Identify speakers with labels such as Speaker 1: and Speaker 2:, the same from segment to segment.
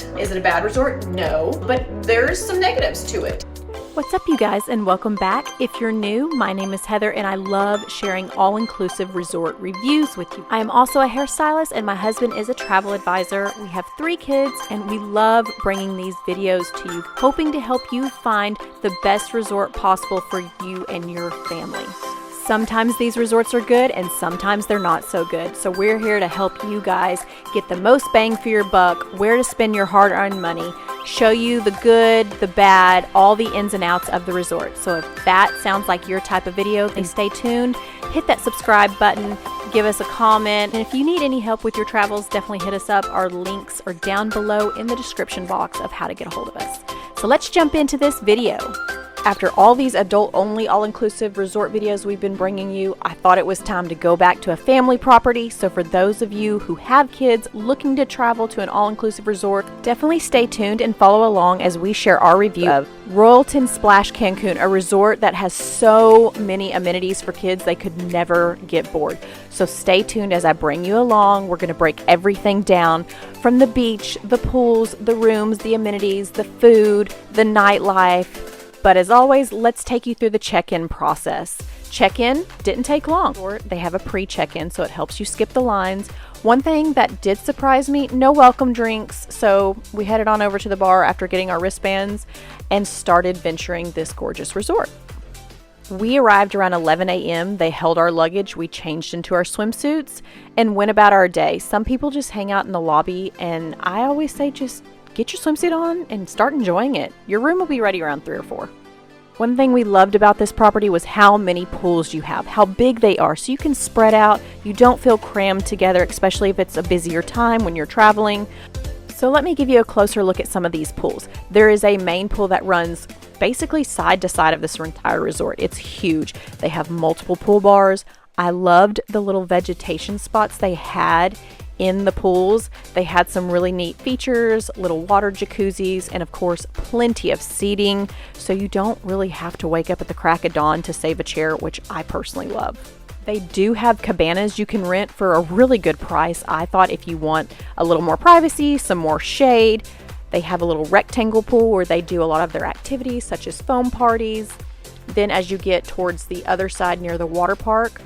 Speaker 1: it. Is it a bad resort? No, but there's some negatives to it.
Speaker 2: What's up, you guys, and welcome back. If you're new, my name is Heather and I love sharing all-inclusive resort reviews with you. I am also a hairstylist and my husband is a travel advisor. We have 3 kids and we love bringing these videos to you, hoping to help you find the best resort possible for you and your family. Sometimes these resorts are good and sometimes they're not so good. So we're here to help you guys get the most bang for your buck, where to spend your hard-earned money, show you the good, the bad, all the ins and outs of the resort. So if that sounds like your type of video, then stay tuned, hit that subscribe button, give us a comment, and if you need any help with your travels, definitely hit us up. Our links are down below in the description box of how to get a hold of us. So let's jump into this video. After all these adult-only, all-inclusive resort videos we've been bringing you, I thought it was time to go back to a family property. So for those of you who have kids looking to travel to an all-inclusive resort, definitely stay tuned and follow along as we share our review of Royalton Splash Cancun, a resort that has so many amenities for kids they could never get bored. So stay tuned as I bring you along. We're going to break everything down from the beach, the pools, the rooms, the amenities, the food, the nightlife. But as always, let's take you through the check-in process. Check-in didn't take long. They have a pre-check-in, so it helps you skip the lines. One thing that did surprise me, no welcome drinks. So we headed on over to the bar after getting our wristbands and started venturing this gorgeous resort. We arrived around 11 a.m. They held our luggage. We changed into our swimsuits and went about our day. Some people just hang out in the lobby, and I always say just get your swimsuit on and start enjoying it. Your room will be ready around 3 or 4. One thing we loved about this property was how many pools you have, how big they are, so you can spread out. You don't feel crammed together, especially if it's a busier time when you're traveling. So let me give you a closer look at some of these pools. There is a main pool that runs basically side to side of this entire resort. It's huge. They have multiple pool bars. I loved the little vegetation spots they had in the pools. They had some really neat features, little water jacuzzis, and of course plenty of seating, so you don't really have to wake up at the crack of dawn to save a chair, which I personally love. They do have cabanas you can rent for a really good price. I thought if you want a little more privacy, some more shade, they have a little rectangle pool where they do a lot of their activities such as foam parties. Then as you get towards the other side near the water park,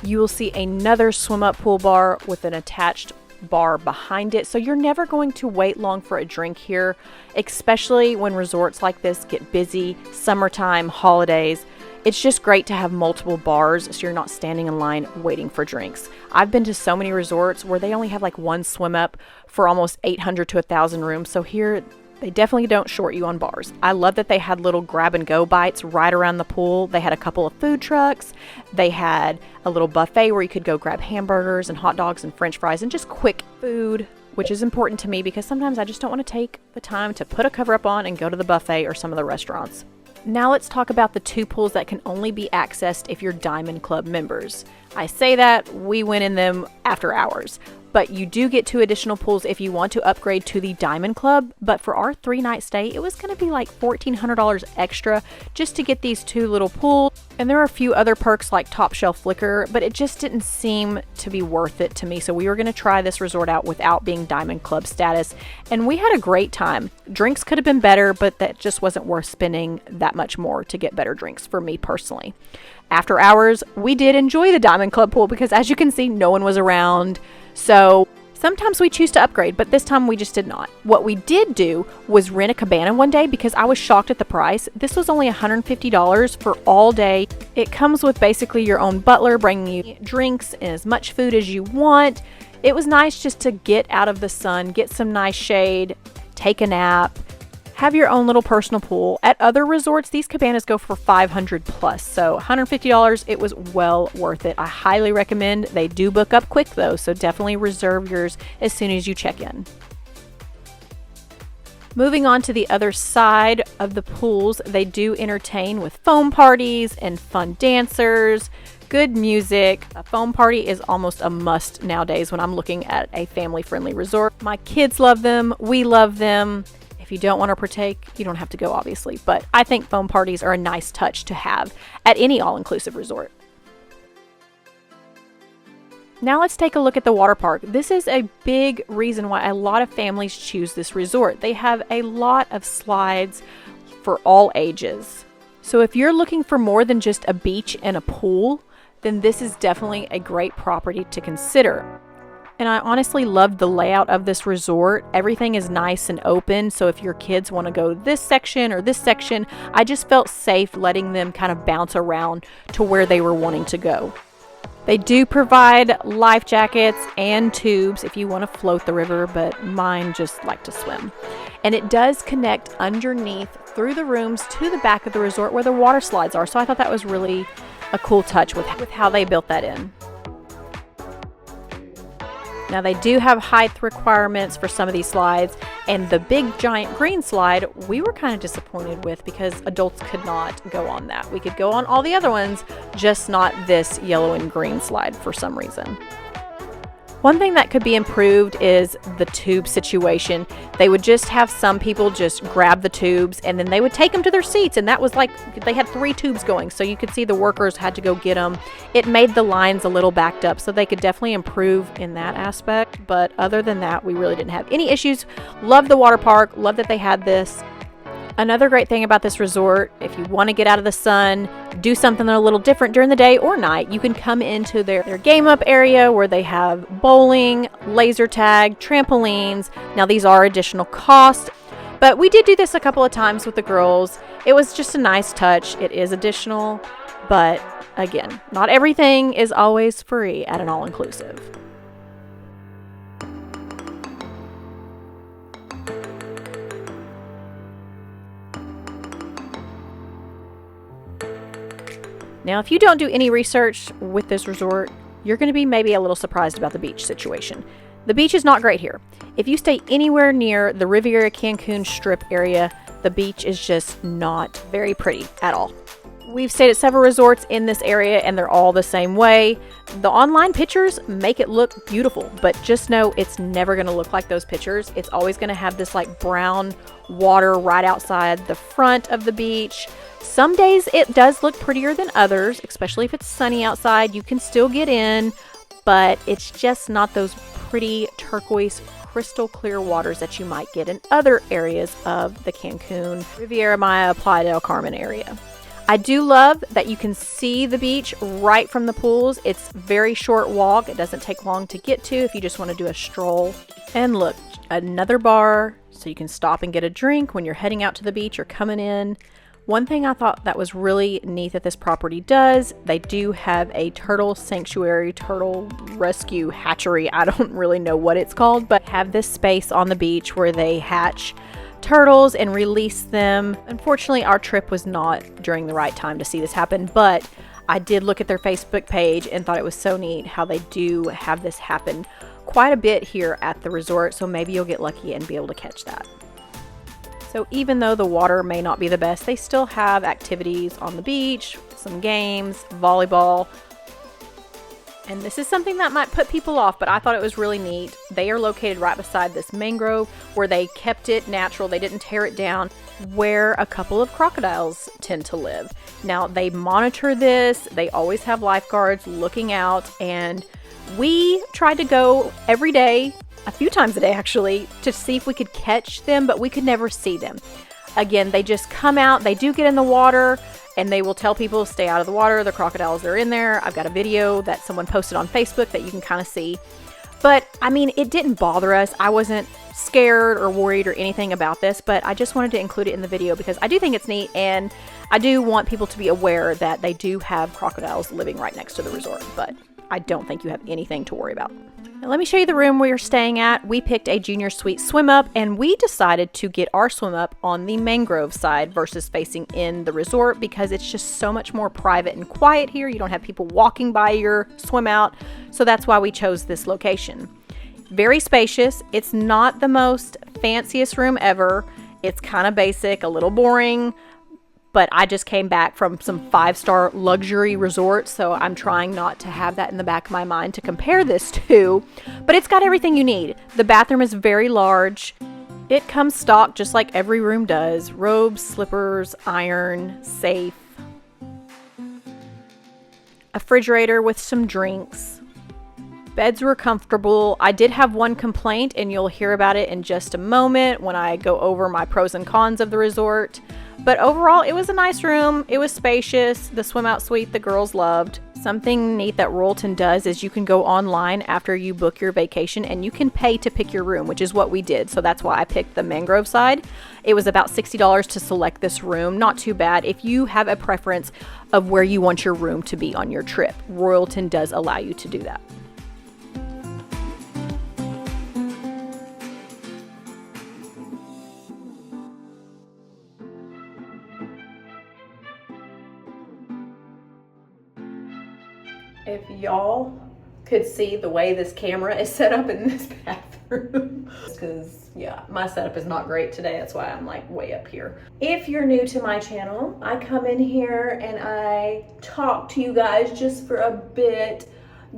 Speaker 2: you will see another swim up pool bar with an attached bar behind it. So you're never going to wait long for a drink here, especially when resorts like this get busy, summertime, holidays. It's just great to have multiple bars so you're not standing in line waiting for drinks. I've been to so many resorts where they only have like one swim up for almost 800 to 1,000 rooms. So here they definitely don't short you on bars. I love that they had little grab and go bites right around the pool. They had a couple of food trucks. They had a little buffet where you could go grab hamburgers and hot dogs and french fries and just quick food, which is important to me because sometimes I just don't want to take the time to put a cover up on and go to the buffet or some of the restaurants. Now let's talk about the 2 pools that can only be accessed if you're Diamond Club members. I say that, we went in them after hours. But you do get 2 additional pools if you want to upgrade to the Diamond Club. But for our 3-night stay, it was going to be like $1,400 extra just to get these 2 little pools. And there are a few other perks like top shelf liquor, but it just didn't seem to be worth it to me. So we were going to try this resort out without being Diamond Club status. And we had a great time. Drinks could have been better, but that just wasn't worth spending that much more to get better drinks for me personally. After hours, we did enjoy the Diamond Club pool because as you can see, no one was around. So sometimes we choose to upgrade, but this time we just did not. What we did do was rent a cabana one day because I was shocked at the price. This was only $150 for all day. It comes with basically your own butler bringing you drinks and as much food as you want. It was nice just to get out of the sun, get some nice shade, take a nap, have your own little personal pool. At other resorts, these cabanas go for $500 plus. So $150, it was well worth it. I highly recommend. They do book up quick though, so definitely reserve yours as soon as you check in. Moving on to the other side of the pools, they do entertain with foam parties and fun dancers, good music. A foam party is almost a must nowadays when I'm looking at a family-friendly resort. My kids love them. We love them. If you don't want to partake, you don't have to go, obviously, but I think foam parties are a nice touch to have at any all-inclusive resort. Now let's take a look at the water park. This is a big reason why a lot of families choose this resort. They have a lot of slides for all ages. So if you're looking for more than just a beach and a pool, then this is definitely a great property to consider. And I honestly loved the layout of this resort. Everything is nice and open, so if your kids want to go this section or this section, I just felt safe letting them kind of bounce around to where they were wanting to go. They do provide life jackets and tubes if you want to float the river, but mine just like to swim. And it does connect underneath through the rooms to the back of the resort where the water slides are. So I thought that was really a cool touch with how they built that in. Now they do have height requirements for some of these slides, and the big giant green slide we were kind of disappointed with because adults could not go on that. We could go on all the other ones, just not this yellow and green slide for some reason. One thing that could be improved is the tube situation. They would just have some people just grab the tubes and then they would take them to their seats, and that was like they had 3 tubes going, so you could see the workers had to go get them. It made the lines a little backed up, so they could definitely improve in that aspect, but other than that we really didn't have any issues. Love the water park, love that they had this. Another great thing about this resort, if you want to get out of the sun, do something a little different during the day or night, you can come into their game up area where they have bowling, laser tag, trampolines. Now these are additional cost, but we did do this a couple of times with the girls. It was just a nice touch. It is additional, but again, not everything is always free at an all-inclusive. Now, if you don't do any research with this resort, you're going to be maybe a little surprised about the beach situation. The beach is not great here. If you stay anywhere near the Riviera Cancun strip area, the beach is just not very pretty at all. We've stayed at several resorts in this area and they're all the same way. The online pictures make it look beautiful, but just know it's never going to look like those pictures. It's always going to have this like brown water right outside the front of the beach. Some days it does look prettier than others, especially if it's sunny outside. You can still get in, but it's just not those pretty turquoise, crystal clear waters that you might get in other areas of the Cancun, Riviera Maya, Playa del Carmen area. I do love that you can see the beach right from the pools. It's very short walk. It doesn't take long to get to if you just want to do a stroll. And look, another bar so you can stop and get a drink when you're heading out to the beach or coming in. One thing I thought that was really neat that this property does, they do have a turtle sanctuary, turtle rescue hatchery. I don't really know what it's called, but have this space on the beach where they hatch turtles and release them. Unfortunately, our trip was not during the right time to see this happen, but I did look at their Facebook page and thought it was so neat how they do have this happen quite a bit here at the resort, so maybe you'll get lucky and be able to catch that. So even though the water may not be the best, they still have activities on the beach, some games, volleyball. And this is something that might put people off, but I thought it was really neat. They are located right beside this mangrove where they kept it natural. They didn't tear it down, where a couple of crocodiles tend to live. Now they monitor this. They always have lifeguards looking out, and we tried to go every day, a few times a day actually, to see if we could catch them, but we could never see them. Again, they just come out, they do get in the water, and they will tell people stay out of the water. The crocodiles are in there. I've got a video that someone posted on Facebook that you can kind of see. But I mean, it didn't bother us. I wasn't scared or worried or anything about this, but I just wanted to include it in the video because I do think it's neat, and I do want people to be aware that they do have crocodiles living right next to the resort, but I don't think you have anything to worry about. Now, let me show you the room we are staying at. We picked a junior suite swim up, and we decided to get our swim up on the mangrove side versus facing in the resort because it's just so much more private and quiet here. You don't have people walking by your swim out, so that's why we chose this location. Very spacious. It's not the most fanciest room ever. It's kind of basic, a little boring, but I just came back from some 5-star luxury resorts, so I'm trying not to have that in the back of my mind to compare this to, but it's got everything you need. The bathroom is very large. It comes stocked just like every room does. Robes, slippers, iron, safe, a refrigerator with some drinks. Beds were comfortable. I did have one complaint, and you'll hear about it in just a moment when I go over my pros and cons of the resort. But overall, it was a nice room. It was spacious. The swim out suite the girls loved. Something neat that Royalton does is you can go online after you book your vacation and you can pay to pick your room, which is what we did. So that's why I picked the mangrove side. It was about $60 to select this room. Not too bad if you have a preference of where you want your room to be on your trip. Royalton does allow you to do that.
Speaker 1: If y'all could see the way this camera is set up in this bathroom, because yeah, my setup is not great today. That's why I'm like way up here. If you're new to my channel, I come in here and I talk to you guys just for a bit,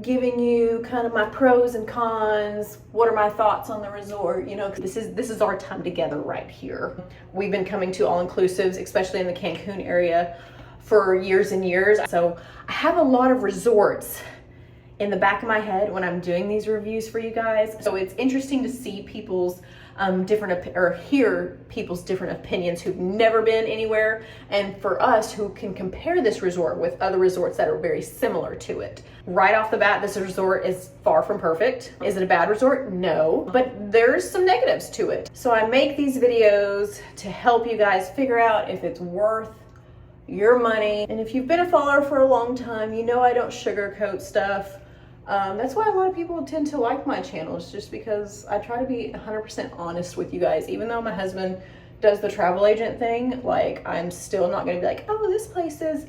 Speaker 1: giving you kind of my pros and cons. What are my thoughts on the resort? You know, this is our time together right here. We've been coming to all-inclusives, especially in the Cancun area, for years and years. So I have a lot of resorts in the back of my head when I'm doing these reviews for you guys. So it's interesting to see people's hear people's different opinions who've never been anywhere, and for us who can compare this resort with other resorts that are very similar to it. Right off the bat, this resort is far from perfect. Is it a bad resort? No, but there's some negatives to it. So I make these videos to help you guys figure out if it's worth your money. And if you've been a follower for a long time, you know I don't sugarcoat stuff. That's why a lot of people tend to like my channels, just because I try to be 100% honest with you guys. Even though my husband does the travel agent thing, like, I'm still not gonna be like, oh, this place is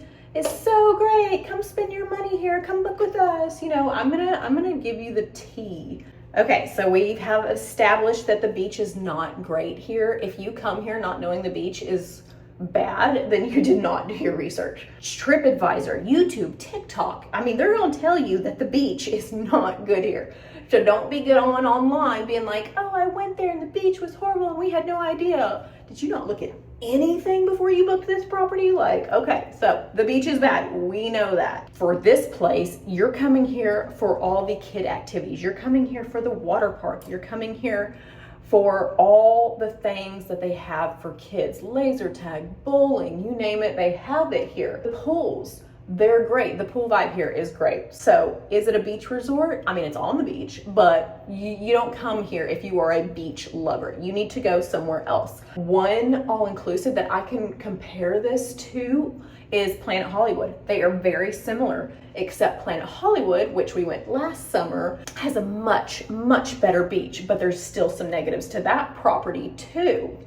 Speaker 1: so great, come spend your money here, come book with us. You know, I'm gonna give you the tea. Okay, so we have established that the beach is not great here. If you come here not knowing the beach is bad, then you did not do your research. TripAdvisor, YouTube, TikTok, I mean, they're gonna tell you that the beach is not good here. So don't be going online being like, oh, I went there and the beach was horrible and we had no idea. Did you not look at anything before you booked this property? Like, okay, so the beach is bad. We know that. For this place, you're coming here for all the kid activities. You're coming here for the water park. You're coming here for all the things that they have for kids. Laser tag, bowling, you name it, they have it here. The pools, they're great. The pool vibe here is great. So is it a beach resort? I mean, it's on the beach, but you don't come here if you are a beach lover. You need to go somewhere else. One all-inclusive that I can compare this to is Planet Hollywood. They are very similar, except Planet Hollywood, which we went last summer, has a much, much better beach, but there's still some negatives to that property too.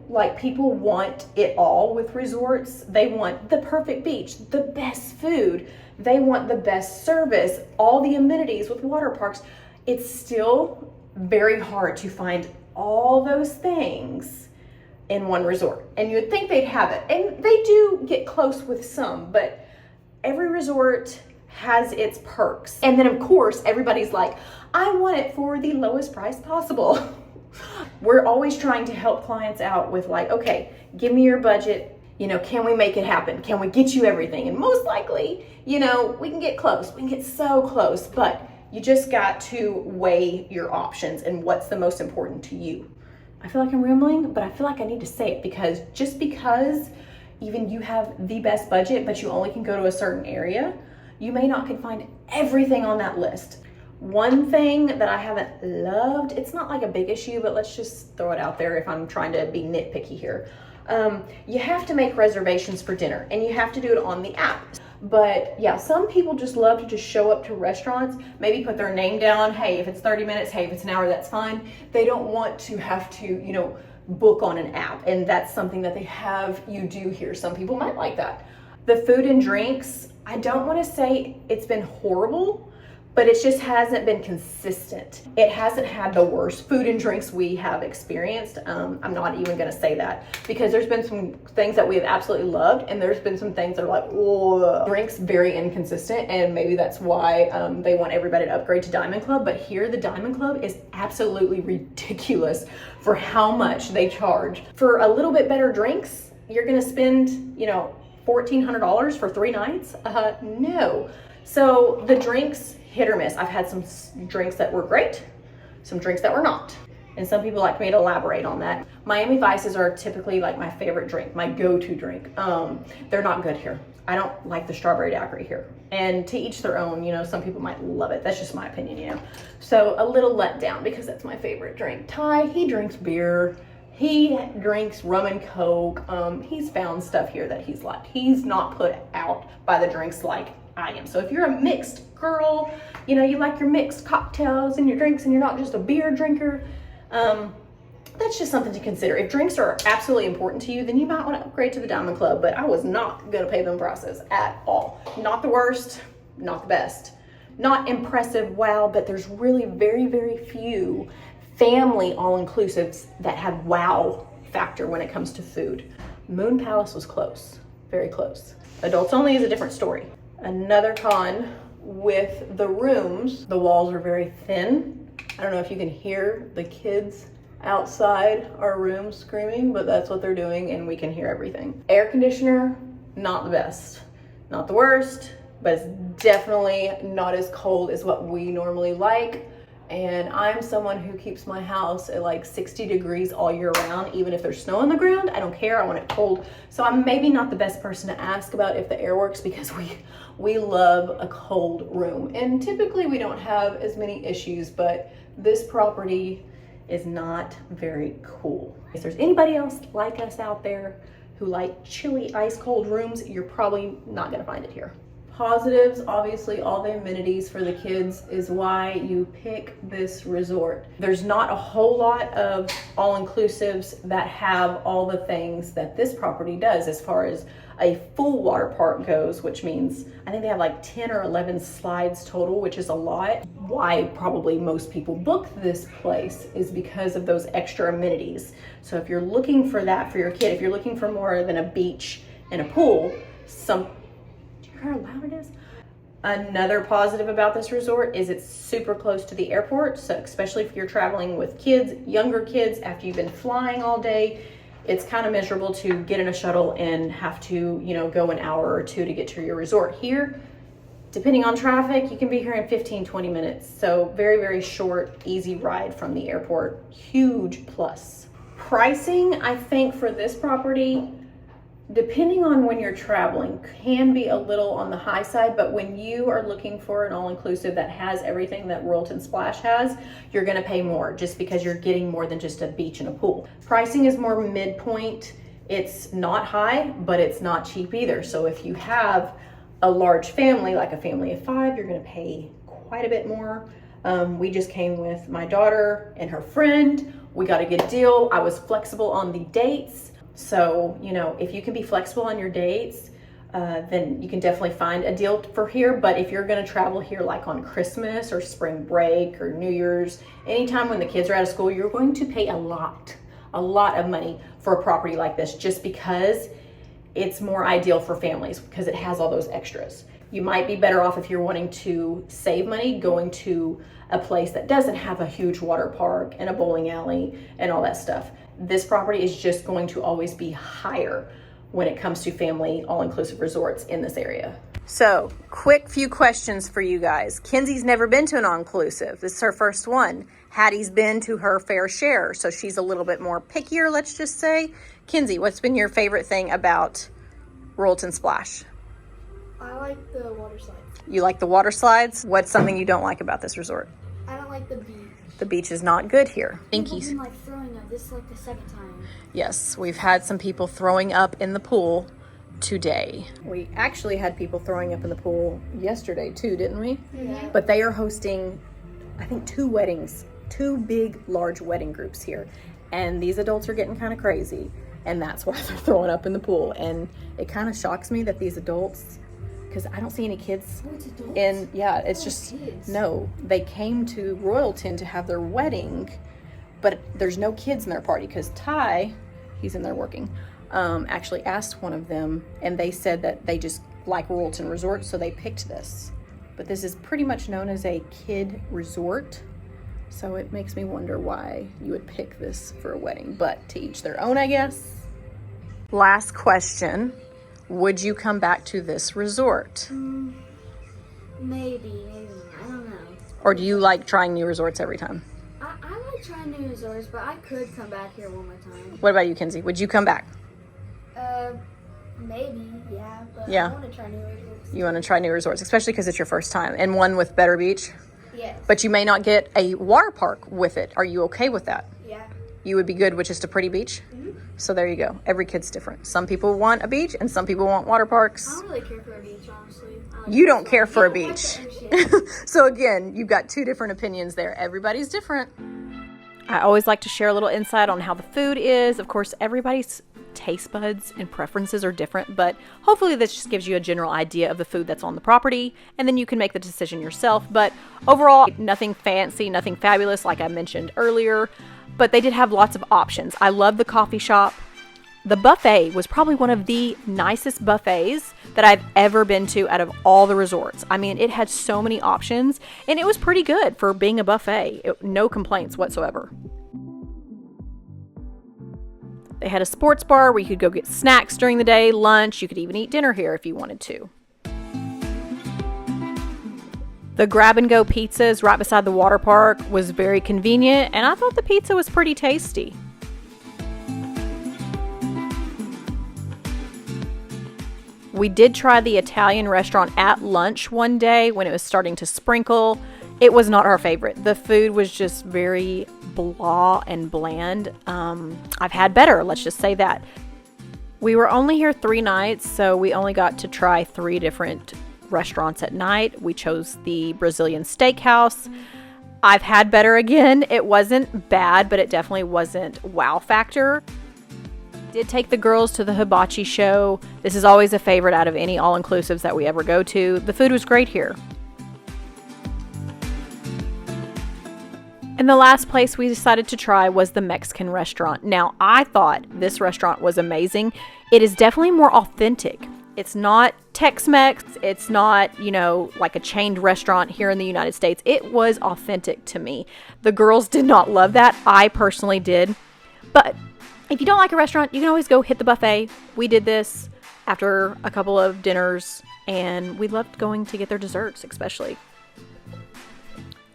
Speaker 1: Like, people want it all with resorts. They want the perfect beach, the best food. They want the best service, all the amenities with water parks. It's still very hard to find all those things in one resort. And you would think they'd have it. And they do get close with some, but every resort has its perks. And then of course, everybody's like, I want it for the lowest price possible. We're always trying to help clients out with like, okay, give me your budget. You know, can we make it happen? Can we get you everything? And most likely, you know, we can get close. We can get so close, but you just got to weigh your options and what's the most important to you. I feel like I'm rambling, but I feel like I need to say it, because just because even you have the best budget, but you only can go to a certain area, you may not can find everything on that list. One thing that I haven't loved, it's not like a big issue, but let's just throw it out there if I'm trying to be nitpicky here. You have to make reservations for dinner, and you have to do it on the app. But yeah, some people just love to just show up to restaurants, maybe put their name down. Hey, if it's 30 minutes, hey, if it's an hour, that's fine. They don't want to have to, you know, book on an app. And that's something that they have you do here. Some people might like that. The food and drinks, I don't want to say it's been horrible, but it just hasn't been consistent. It hasn't had the worst food and drinks we have experienced. I'm not even gonna say that, because there's been some things that we have absolutely loved, and there's been some things that are like, whoa. Drinks very inconsistent, and maybe that's why they want everybody to upgrade to Diamond Club. But here, the Diamond Club is absolutely ridiculous for how much they charge. For a little bit better drinks, you're gonna spend, you know, $1,400 for 3 nights? No. So the drinks hit or miss. I've had some drinks that were great, some drinks that were not. And some people like me to elaborate on that. Miami Vices are typically like my favorite drink, my go-to drink. They're not good here. I don't like the strawberry daiquiri here. And to each their own, you know, some people might love it. That's just my opinion, you know. So a little let down because that's my favorite drink. Ty, he drinks beer. He drinks rum and coke. He's found stuff here that he's liked. He's not put out by the drinks like I am. So if you're a mixed girl, you know, you like your mixed cocktails and your drinks and you're not just a beer drinker, that's just something to consider. If drinks are absolutely important to you, then you might want to upgrade to the Diamond Club, but I was not going to pay them prices at all. Not the worst, not the best. Not impressive, wow, but there's really very, very few family all-inclusives that have wow factor when it comes to food. Moon Palace was close, very close. Adults only is a different story. Another con with the rooms, the walls are very thin. I don't know if you can hear the kids outside our room screaming, but that's what they're doing and we can hear everything. Air conditioner, not the best, not the worst, but it's definitely not as cold as what we normally like. And I'm someone who keeps my house at like 60 degrees all year round. Even if there's snow on the ground, I don't care, I want it cold. So I'm maybe not the best person to ask about if the air works because we love a cold room. And typically we don't have as many issues, but this property is not very cool. If there's anybody else like us out there who like chilly, ice cold rooms, you're probably not gonna find it here. Positives, obviously all the amenities for the kids is why you pick this resort. There's not a whole lot of all-inclusives that have all the things that this property does as far as a full water park goes, which means I think they have like 10 or 11 slides total, which is a lot. Why probably most people book this place is because of those extra amenities. So if you're looking for that for your kid, if you're looking for more than a beach and a pool, do you hear how loud it is? Another positive about this resort is it's super close to the airport. So especially if you're traveling with kids, younger kids, after you've been flying all day, it's kind of miserable to get in a shuttle and have to, you know, go an hour or two to get to your resort. Here, depending on traffic, you can be here in 15, 20 minutes. So very, very short, easy ride from the airport. Huge plus. Pricing, I think for this property, depending on when you're traveling, can be a little on the high side, but when you are looking for an all-inclusive that has everything that Royalton Splash has, you're gonna pay more just because you're getting more than just a beach and a pool. Pricing is more midpoint. It's not high, but it's not cheap either. So if you have a large family, like a family of 5, you're gonna pay quite a bit more. We just came with my daughter and her friend. We got a good deal. I was flexible on the dates. So, you know, if you can be flexible on your dates, then you can definitely find a deal for here. But if you're gonna travel here like on Christmas or spring break or New Year's, anytime when the kids are out of school, you're going to pay a lot of money for a property like this just because it's more ideal for families because it has all those extras. You might be better off if you're wanting to save money going to a place that doesn't have a huge water park and a bowling alley and all that stuff. This property is just going to always be higher when it comes to family all-inclusive resorts in this area. So, quick few questions for you guys. Kenzie's never been to an all-inclusive. This is her first one. Hattie's been to her fair share, so she's a little bit more pickier, let's just say. Kenzie, what's been your favorite thing about Royalton Splash?
Speaker 3: I like the water slides.
Speaker 1: You like the water slides? What's something you don't like about this resort?
Speaker 3: I don't like the beach.
Speaker 1: The beach is not good here.
Speaker 3: People been like throwing up. This is like the second time.
Speaker 1: Yes, we've had some people throwing up in the pool today. We actually had people throwing up in the pool yesterday too, didn't we?
Speaker 3: Yeah.
Speaker 1: But they are hosting, I think, 2 weddings, 2 big, large wedding groups here. And these adults are getting kind of crazy. And that's why they're throwing up in the pool. And it kind of shocks me that these adults, because I don't see any kids in, yeah, it's just, no, they came to Royalton to have their wedding, but there's no kids in their party because Ty, he's in there working, actually asked one of them and they said that they just like Royalton Resort, so they picked this. But this is pretty much known as a kid resort, so it makes me wonder why you would pick this for a wedding, but to each their own, I guess. Last question. Would you come back to this resort?
Speaker 3: Maybe, I don't
Speaker 1: Or do you like trying new resorts every time?
Speaker 3: I like trying new resorts, but I could come back here one more time.
Speaker 1: What about you, Kenzie? Would you come back?
Speaker 3: Maybe, yeah. But
Speaker 1: Yeah.
Speaker 3: I want to try new resorts.
Speaker 1: You want to try new resorts, especially because it's your first time, and one with better beach.
Speaker 3: Yes.
Speaker 1: But you may not get a water park with it. Are you okay with that?
Speaker 3: Yeah.
Speaker 1: You would be good with just a pretty beach? So there you go. Every kid's different. Some people want a beach and some people want water
Speaker 3: I
Speaker 1: parks.
Speaker 3: don't really care for a beach, honestly.
Speaker 1: You don't care for a
Speaker 3: I like
Speaker 1: beach.
Speaker 3: the ocean.
Speaker 1: So again, you've got two different opinions there. Everybody's different.
Speaker 2: I always like to share a little insight on how the food is. Of course, everybody's taste buds and preferences are different, but hopefully this just gives you a general idea of the food that's on the property, and then you can make the decision yourself. But overall, nothing fancy, nothing fabulous like I mentioned earlier, but they did have lots of options. I love the coffee shop. The buffet was probably one of the nicest buffets that I've ever been to out of all the resorts. I mean, it had so many options, and it was pretty good for being a buffet. No complaints whatsoever. They had a sports bar where you could go get snacks during the day, lunch. You could even eat dinner here if you wanted to. The grab-and-go pizzas right beside the water park was very convenient, and I thought the pizza was pretty tasty. We did try the Italian restaurant at lunch one day when it was starting to sprinkle. It was not our favorite. The food was just very blah and bland. I've had better, let's just say that. We were only here 3 nights, so we only got to try 3 different restaurants at night. We chose the Brazilian steakhouse. I've had better again. It wasn't bad, but it definitely wasn't wow factor. Did take the girls to the hibachi show. This is always a favorite out of any all-inclusives that we ever go to. The food was great here. And the last place we decided to try was the Mexican restaurant. Now, I thought this restaurant was amazing. It is definitely more authentic. It's not Tex-Mex. It's not, like a chained restaurant here in the United States. It was authentic to me. The girls did not love that. I personally did. But if you don't like a restaurant, you can always go hit the buffet. We did this after a couple of dinners, and we loved going to get their desserts, especially.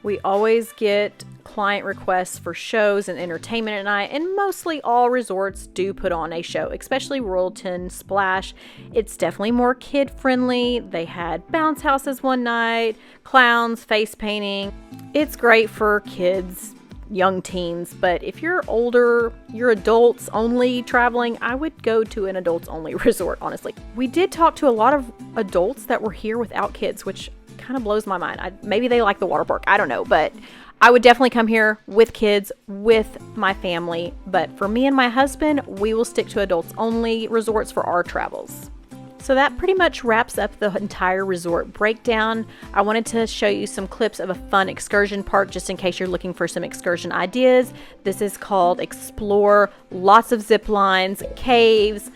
Speaker 2: We always get client requests for shows and entertainment at night, and mostly all resorts do put on a show, especially Royalton Splash. It's definitely more kid-friendly. They had bounce houses one night, clowns, face painting. It's great for kids, young teens, but if you're older, you're adults only traveling, I would go to an adults only resort, honestly. We did talk to a lot of adults that were here without kids, which kind of blows my mind. Maybe they like the water park, I don't know, but I would definitely come here with kids, with my family. But for me and my husband, we will stick to adults only resorts for our travels. So that pretty much wraps up the entire resort breakdown. I wanted to show you some clips of a fun excursion park just in case you're looking for some excursion ideas. This is called Explore. Lots of zip lines, caves.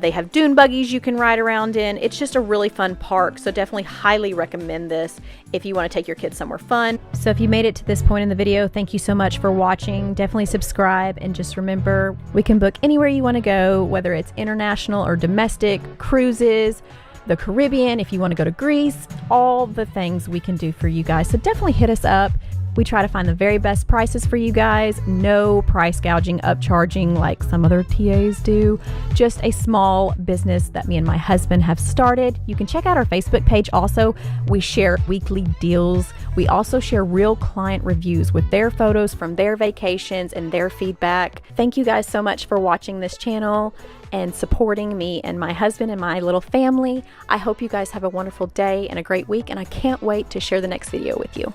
Speaker 2: They have dune buggies you can ride around in. It's just a really fun park, so definitely highly recommend this if you want to take your kids somewhere fun. So if you made it to this point in the video, thank you so much for watching. Definitely subscribe, and just remember, we can book anywhere you want to go, whether it's international or domestic, cruises, the Caribbean, if you want to go to Greece, all the things we can do for you guys. So definitely hit us up. We try to find the very best prices for you guys. No price gouging, upcharging like some other TAs do. Just a small business that me and my husband have started. You can check out our Facebook page also. We share weekly deals. We also share real client reviews with their photos from their vacations and their feedback. Thank you guys so much for watching this channel and supporting me and my husband and my little family. I hope you guys have a wonderful day and a great week, and I can't wait to share the next video with you.